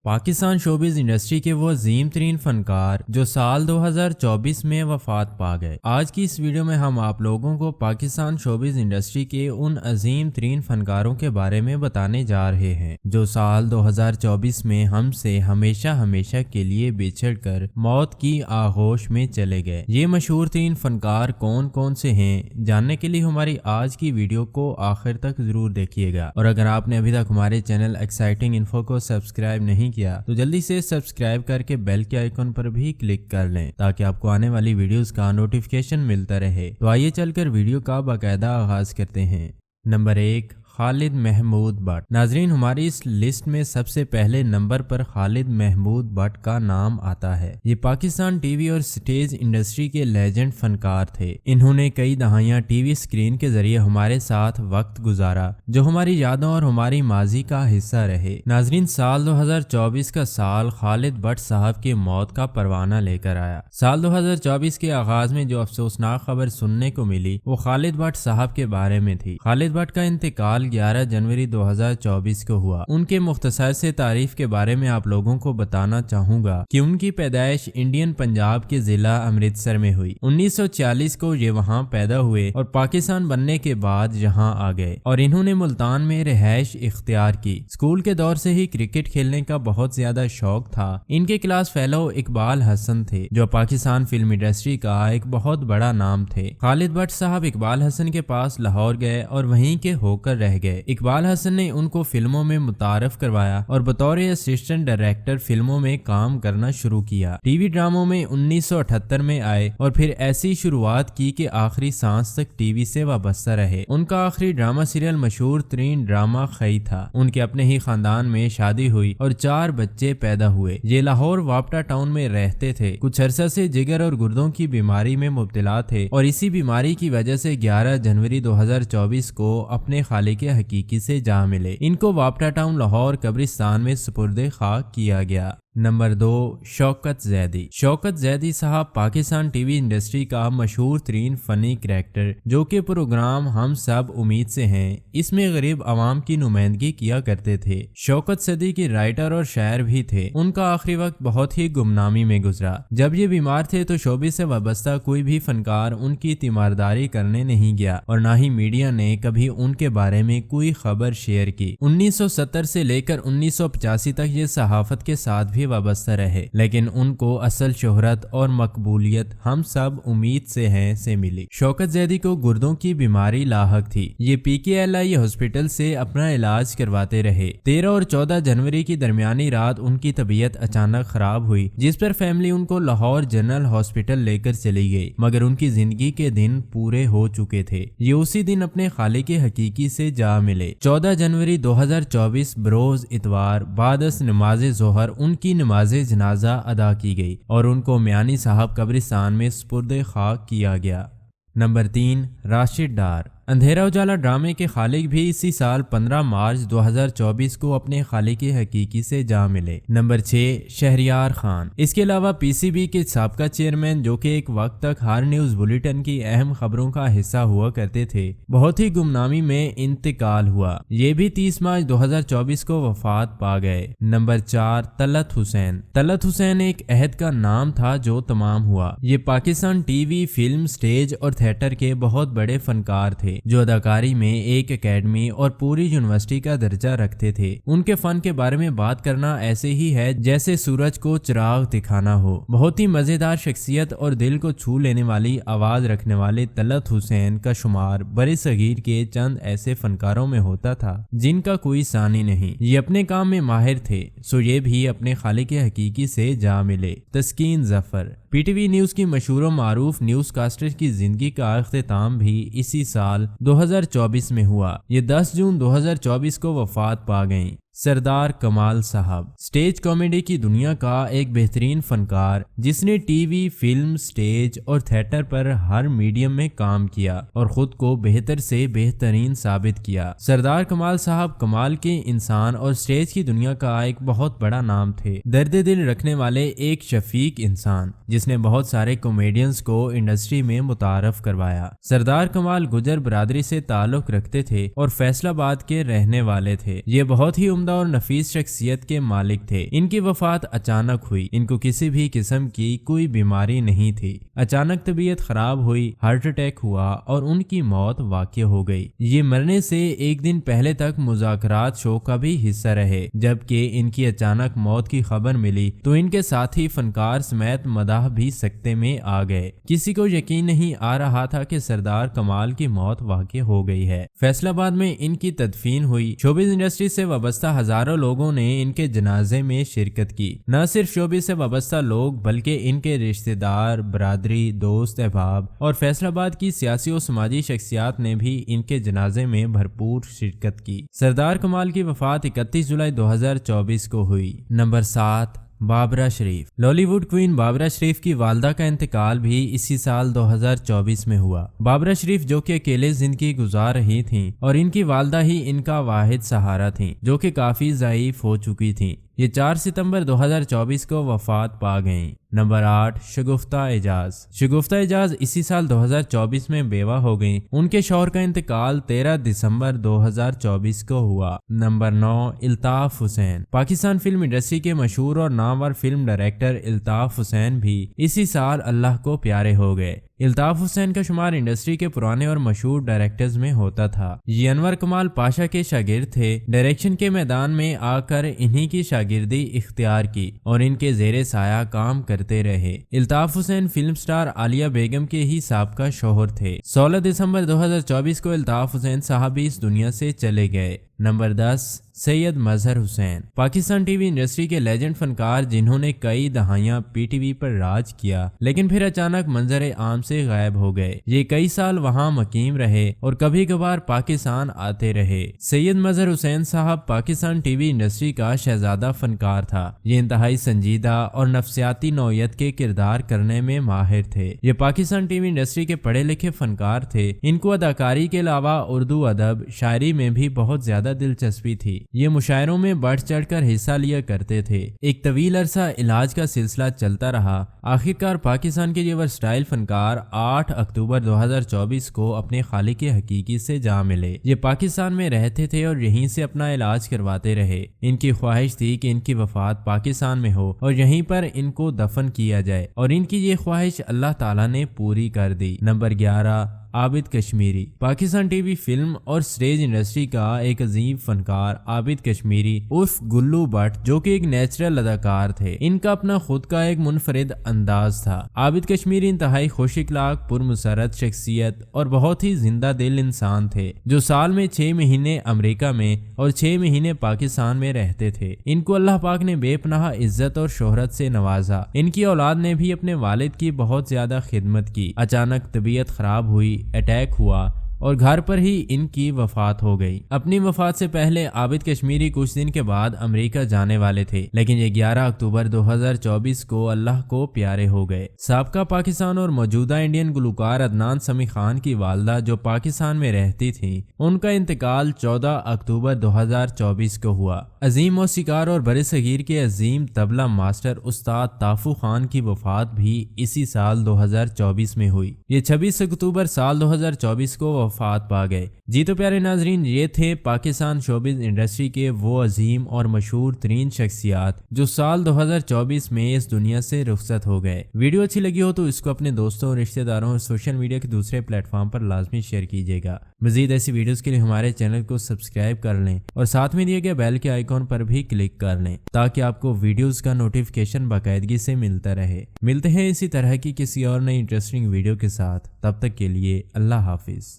Pakistan showbiz industry کے وہ عظیم ترین فنکار جو سال 2024 میں وفات پا گئے۔ آج کی اس ویڈیو میں ہم آپ لوگوں کو پاکستان شوبز انڈسٹری کے ان عظیم ترین فنکاروں کے بارے میں بتانے جا رہے ہیں جو سال 2024 میں ہم سے ہمیشہ کے لیے بچھڑ کر موت کی آغوش میں چلے گئے۔ یہ مشہور ترین فنکار کون کون سے ہیں جاننے کے لیے ہماری آج کی ویڈیو کو آخر تک ضرور دیکھیے گا، اور اگر آپ نے ابھی تک ہمارے چینل ایکسائٹنگ انفو کو سبسکرائب نہیں کیا تو جلدی سے سبسکرائب کر کے بیل کے آئیکن پر بھی کلک کر لیں تاکہ آپ کو آنے والی ویڈیوز کا نوٹیفیکیشن ملتا رہے۔ تو آئیے چل کر ویڈیو کا باقاعدہ آغاز کرتے ہیں۔ نمبر 1، خالد محمود بٹ۔ ناظرین، ہماری اس لسٹ میں سب سے پہلے نمبر پر خالد محمود بٹ کا نام آتا ہے۔ یہ پاکستان ٹی وی اور سٹیج انڈسٹری کے لیجنڈ فنکار تھے۔ انہوں نے کئی دہائیاں ٹی وی اسکرین کے ذریعے ہمارے ساتھ وقت گزارا جو ہماری یادوں اور ہماری ماضی کا حصہ رہے۔ ناظرین، سال 2024 کا سال خالد بٹ صاحب کی موت کا پروانہ لے کر آیا۔ سال 2024 کے آغاز میں جو افسوسناک خبر سننے کو ملی وہ خالد بٹ صاحب کے بارے میں تھی۔ خالد بٹ کا انتقال 11 جنوری 2024 کو ہوا۔ ان کے مختصر سے تعریف کے بارے میں آپ لوگوں کو بتانا چاہوں گا کہ ان کی پیدائش انڈین پنجاب کے ضلع امرتسر میں ہوئی۔ 1946 کو یہ وہاں پیدا ہوئے اور پاکستان بننے کے بعد یہاں آ گئے، اور انہوں نے ملتان میں رہائش اختیار کی۔ اسکول کے دور سے ہی کرکٹ کھیلنے کا بہت زیادہ شوق تھا۔ ان کے کلاس فیلو اقبال حسن تھے جو پاکستان فلم انڈسٹری کا ایک بہت بڑا نام تھے۔ خالد بٹ صاحب اقبال حسن کے پاس لاہور گئے اور وہیں کے ہو کر رہ گئے۔ اقبال حسن نے ان کو فلموں میں متعارف کروایا اور بطور اسسٹنٹ ڈائریکٹر فلموں میں کام کرنا شروع کیا۔ ٹی وی ڈراموں میں 1978 میں آئے اور پھر ایسی شروعات کی کہ آخری سانس تک ٹی وی سے وابستہ رہے۔ ان کا آخری ڈرامہ سیریل مشہور ترین ڈرامہ خئی تھا۔ ان کے اپنے ہی خاندان میں شادی ہوئی اور 4 بچے پیدا ہوئے۔ یہ لاہور واپٹا ٹاؤن میں رہتے تھے۔ کچھ عرصہ سے جگر اور گردوں کی بیماری میں مبتلا تھے اور اسی بیماری کی وجہ سے 11 جنوری 2024 کو اپنے خالق حقیقی سے جا ملے۔ ان کو واپٹا ٹاؤن لاہور قبرستان میں سپرد خاک کیا گیا۔ نمبر 2، شوکت زیدی۔ شوکت زیدی صاحب پاکستان ٹی وی انڈسٹری کا مشہور ترین فنی کریکٹر جو کہ پروگرام ہم سب امید سے ہیں اس میں غریب عوام کی نمائندگی کیا کرتے تھے۔ شوکت زیدی کے رائٹر اور شاعر بھی تھے۔ ان کا آخری وقت بہت ہی گمنامی میں گزرا۔ جب یہ بیمار تھے تو شوبز سے وابستہ کوئی بھی فنکار ان کی تیمارداری کرنے نہیں گیا اور نہ ہی میڈیا نے کبھی ان کے بارے میں کوئی خبر شیئر کی۔ 1970 سے لے کر 1985 تک یہ صحافت کے ساتھ بھی وابستہ رہے، لیکن ان کو اصل شہرت اور مقبولیت ہم سب امید سے ہیں سے ملی۔ شوکت زیدی کو گردوں کی بیماری لاحق تھی۔ یہ PKLI ہاسپٹل سے اپنا علاج کرواتے رہے۔ 13 اور 14 جنوری کی درمیانی رات ان کی طبیعت اچانک خراب ہوئی جس پر فیملی ان کو لاہور جنرل ہاسپٹل لے کر چلی گئی، مگر ان کی زندگی کے دن پورے ہو چکے تھے۔ یہ اسی دن اپنے خالق حقیقی سے جا ملے۔ 14 جنوری 2024 بروز اتوار بعد از نماز ظہر ان کی نماز جنازہ ادا کی گئی اور ان کو میانی صاحب قبرستان میں سپرد خاک کیا گیا۔ نمبر 3، راشد ڈار۔ اندھیرا اجالا ڈرامے کے خالق بھی اسی سال 15 مارچ 2024 کو اپنے خالق حقیقی سے جا ملے۔ نمبر 6، شہریار خان۔ اس کے علاوہ PCB کے سابقہ چیئرمین جو کہ ایک وقت تک ہر نیوز بلیٹن کی اہم خبروں کا حصہ ہوا کرتے تھے، بہت ہی گمنامی میں انتقال ہوا۔ یہ بھی 30 مارچ 2024 کو وفات پا گئے۔ نمبر 4، طلعت حسین۔ طلعت حسین ایک عہد کا نام تھا جو تمام ہوا۔ یہ Pakistan TV, film, stage اور تھیٹر کے بہت بڑے فنکار تھے جو اداکاری میں ایک اکیڈمی اور پوری یونیورسٹی کا درجہ رکھتے تھے۔ ان کے فن کے بارے میں بات کرنا ایسے ہی ہے جیسے سورج کو چراغ دکھانا ہو۔ بہت ہی مزیدار شخصیت اور دل کو چھو لینے والی آواز رکھنے والے طلعت حسین کا شمار برِ صغیر کے چند ایسے فنکاروں میں ہوتا تھا جن کا کوئی ثانی نہیں۔ یہ اپنے کام میں ماہر تھے، سو یہ بھی اپنے خالق حقیقی سے جا ملے۔ تسکین ظفر۔ PTV نیوز کی مشہور و معروف نیوز کاسٹر کی زندگی کا اختتام بھی اسی سال 2024 میں ہوا۔ یہ 10 جون 2024 کو وفات پا گئیں۔ سردار کمال صاحب سٹیج کامیڈی کی دنیا کا ایک بہترین فنکار جس نے ٹی وی، فلم، سٹیج اور تھیٹر پر ہر میڈیم میں کام کیا اور خود کو بہتر سے بہترین ثابت کیا۔ سردار کمال صاحب کمال کے انسان اور سٹیج کی دنیا کا ایک بہت بڑا نام تھے۔ درد دل رکھنے والے ایک شفیق انسان جس نے بہت سارے کامیڈینز کو انڈسٹری میں متعارف کروایا۔ سردار کمال گجر برادری سے تعلق رکھتے تھے اور فیصل آباد کے رہنے والے تھے۔ یہ بہت ہی عمدہ اور نفیس شخصیت کے مالک تھے۔ ان کی وفات اچانک ہوئی۔ ان کو کسی بھی قسم کی کوئی بیماری نہیں تھی۔ اچانک طبیعت خراب ہوئی، ہارٹ اٹیک ہوا اور ان کی موت واقع ہو گئی۔ یہ مرنے سے ایک دن پہلے تک مذاکرات شو کا بھی حصہ رہے۔ جبکہ ان کی اچانک موت کی خبر ملی تو ان کے ساتھی فنکار سمیت مداح بھی سکتے میں آ گئے۔ کسی کو یقین نہیں آ رہا تھا کہ سردار کمال کی موت واقع ہو گئی ہے۔ فیصل آباد میں ان کی تدفین ہوئی۔ شوبز انڈسٹری سے وابستہ ہزاروں لوگوں نے ان کے جنازے میں شرکت کی۔ نہ صرف شوبز سے وابستہ لوگ بلکہ ان کے رشتہ دار، برادری، دوست احباب اور فیصل آباد کی سیاسی و سماجی شخصیات نے بھی ان کے جنازے میں بھرپور شرکت کی۔ سردار کمال کی وفات 31 جولائی 2024 کو ہوئی۔ Number 7، Babra Sharif. Lollywood queen Babra Sharif کی والدہ کا انتقال بھی اسی سال 2024 میں ہوا۔ بابرہ شریف جو کہ اکیلے زندگی گزار رہی تھیں اور ان کی والدہ ہی ان کا واحد سہارا تھیں، جو کہ کافی ضعیف ہو چکی تھیں۔ یہ 4 ستمبر 2024 کو وفات پا گئیں۔ نمبر 8، شگفتہ اعجاز۔ شگفتہ اعجاز اسی سال 2024 میں بیوہ ہو گئیں۔ ان کے شوہر کا انتقال 13 دسمبر 2024 کو ہوا۔ Number 9، Altaf Hussain. Pakistan film industry کے مشہور اور نامور فلم ڈائریکٹر الطاف حسین بھی اسی سال اللہ کو پیارے ہو گئے۔ الطاف حسین کا شمار انڈسٹری کے پرانے اور مشہور ڈائریکٹرز میں ہوتا تھا۔ یہ انور کمال پاشا کے شاگرد تھے۔ ڈائریکشن کے میدان میں آ کر انہی کی شاگردی اختیار کی اور ان کے زیر سایہ کام کرتے رہے۔ الطاف حسین فلم سٹار عالیہ بیگم کے ہی سابقہ شوہر تھے۔ 16 دسمبر 2024 کو الطاف حسین صاحب بھی اس دنیا سے چلے گئے۔ نمبر 10، سید مظہر حسین۔ پاکستان ٹی وی انڈسٹری کے لیجنڈ فنکار جنہوں نے کئی دہائیاں پی ٹی وی پر راج کیا لیکن پھر اچانک منظر عام سے غائب ہو گئے۔ یہ کئی سال وہاں مقیم رہے اور کبھی کبھار پاکستان آتے رہے۔ سید مظہر حسین صاحب پاکستان ٹی وی انڈسٹری کا شہزادہ فنکار تھا۔ یہ انتہائی سنجیدہ اور نفسیاتی نوعیت کے کردار کرنے میں ماہر تھے۔ یہ پاکستان ٹی وی انڈسٹری کے پڑھے لکھے فنکار تھے۔ ان کو اداکاری کے علاوہ اردو ادب، شاعری میں بھی بہت زیادہ دلچسپی تھی۔ یہ مشاعروں میں بڑھ چڑھ کر حصہ لیا کرتے تھے۔ ایک طویل عرصہ علاج کا سلسلہ چلتا رہا۔ آخرکار پاکستان کے یہ ورسٹائل فنکار 8 اکتوبر 2024 کو اپنے خالق حقیقی سے جا ملے۔ یہ پاکستان میں رہتے تھے اور یہیں سے اپنا علاج کرواتے رہے۔ ان کی خواہش تھی کہ ان کی وفات پاکستان میں ہو اور یہیں پر ان کو دفن کیا جائے اور ان کی یہ خواہش اللہ تعالیٰ نے پوری کر دی۔ Number 11، Abid Kashmiri. Pakistan TV film اور سٹیج انڈسٹری کا ایک عظیم فنکار عابد کشمیری عرف گلو بٹ جو کہ ایک نیچرل اداکار تھے۔ ان کا اپنا خود کا ایک منفرد انداز تھا۔ عابد کشمیری انتہائی خوش اخلاق، پرمسرت شخصیت اور بہت ہی زندہ دل انسان تھے جو سال میں 6 مہینے امریکہ میں اور 6 مہینے پاکستان میں رہتے تھے۔ ان کو اللہ پاک نے بے پناہ عزت اور شہرت سے نوازا۔ ان کی اولاد نے بھی اپنے والد کی بہت زیادہ خدمت کی۔ اچانک طبیعت خراب ہوئی، اٹیک ہوا اور گھر پر ہی ان کی وفات ہو گئی۔ اپنی وفات سے پہلے عابد کشمیری کچھ دن کے بعد امریکہ جانے والے تھے لیکن یہ 11 اکتوبر 2024 کو اللہ کو پیارے ہو گئے۔ سابقہ پاکستان اور موجودہ انڈین گلوکار عدنان سمیع خان کی والدہ جو پاکستان میں رہتی تھیں، ان کا انتقال 14 اکتوبر 2024 کو ہوا۔ عظیم موسیقار اور برصغیر کے عظیم طبلہ ماسٹر استاد تافو خان کی وفات بھی اسی سال 2024 میں ہوئی۔ یہ 26 اکتوبر سال 2024 کو وفات پا گئے۔ جی تو پیارے ناظرین، یہ تھے پاکستان شوبز انڈسٹری کے وہ عظیم اور مشہور ترین شخصیات جو سال 2024 میں اس دنیا سے رخصت ہو گئے۔ ویڈیو اچھی لگی ہو تو اس کو اپنے دوستوں اور رشتہ داروں اور سوشل میڈیا کے دوسرے پلیٹ فارم پر لازمی شیئر کیجیے گا۔ مزید ایسی ویڈیوز کے لیے ہمارے چینل کو سبسکرائب کر لیں اور ساتھ میں دیے گئے بیل کے آئیکن پر بھی کلک کر لیں تاکہ آپ کو ویڈیوز کا نوٹیفیکیشن باقاعدگی سے ملتا رہے۔ ملتے ہیں اسی طرح کی کسی اور نئی انٹرسٹنگ ویڈیو کے ساتھ، تب تک کے لیے اللہ حافظ۔